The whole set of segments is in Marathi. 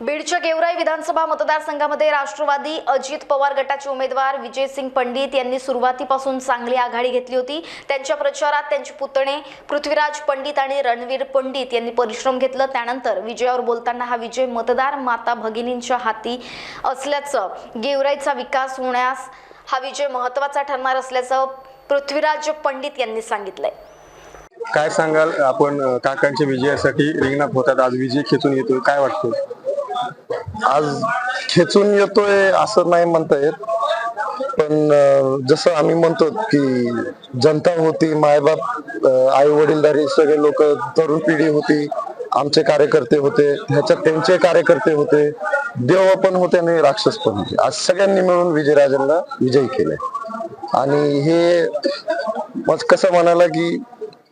बीडच्या गेवराई विधानसभा मतदारसंघामध्ये राष्ट्रवादी अजित पवार गटाचे उमेदवार विजयसिंग पंडित यांनी सुरुवातीपासून चांगली आघाडी घेतली होती। त्यांच्या प्रचारात त्यांचे पुतणे पृथ्वीराज पंडित आणि रणवीर पंडित यांनी परिश्रम घेतला। त्यानंतर विजयावर बोलताना हा विजय मतदार माता भगिनींच्या हाती असल्याचं, गेवराईचा विकास होण्यास हा विजय महत्त्वाचा ठरणार असल्याचं पृथ्वीराज पंडित यांनी सांगितलंय। काय सांगाल आपण काकांच्या विजयासाठी रिंगणात होतात, आज विजय खेचून येतोय, काय वाटतं? आज खेचून येतोय असं नाही म्हणता येत, पण जसं आम्ही म्हणतो की जनता होती, मायबाप, आई वडीलधारी सगळे लोक, तरुण पिढी होती, आमचे कार्यकर्ते होते, ह्याच्यात त्यांचे कार्यकर्ते होते, देव पण होते आणि राक्षस पण होते। आज सगळ्यांनी मिळून विजयराजांना विजयी केले। आणि हे मग कसं म्हणाला की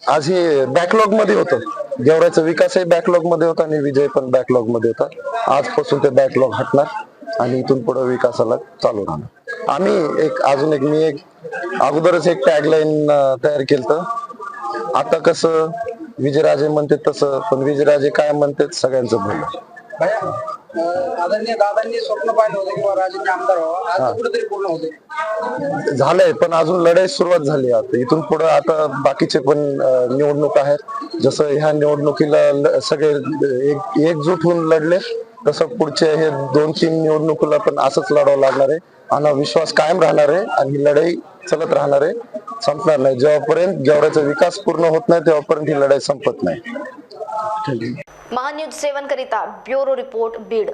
आज हे बॅकलॉग मध्ये होतं, गेवराईचा विकासही बॅकलॉग मध्ये होता आणि विजय पण बॅकलॉग मध्ये होता। आजपासून ते बॅकलॉग हटणार आणि इथून पुढे विकासाला चालू राहणार। आम्ही मी अगोदरच एक टॅगलाईन तयार केलं, आता कसं विजयराजे म्हणते तसं, पण विजयराजे काय म्हणतात सगळ्यांचं भलं। आदरणीय दादांनी स्वप्न पाहिलं होतं किंवा राजेंनी आमदार व्हावं, आज कुठेतरी पूर्ण होते झालंय, पण अजून लढाई सुरुवात झाली। आता इथून पुढे आता बाकीचे पण निवडणूक आहेत, जसं ह्या निवडणुकीला सगळे एकजूट होऊन लढले, तसं पुढच्या हे 2-3 निवडणुकीला पण असंच लढावं लागणार आहे आणि विश्वास कायम राहणार आहे आणि लढाई चलत राहणार आहे, संपणार नाही। जेव्हापर्यंत गेवराईचा विकास पूर्ण होत नाही तेव्हापर्यंत ही लढाई संपत नाही। महान्यूज 7 करिता ब्युरो रिपोर्ट बीड।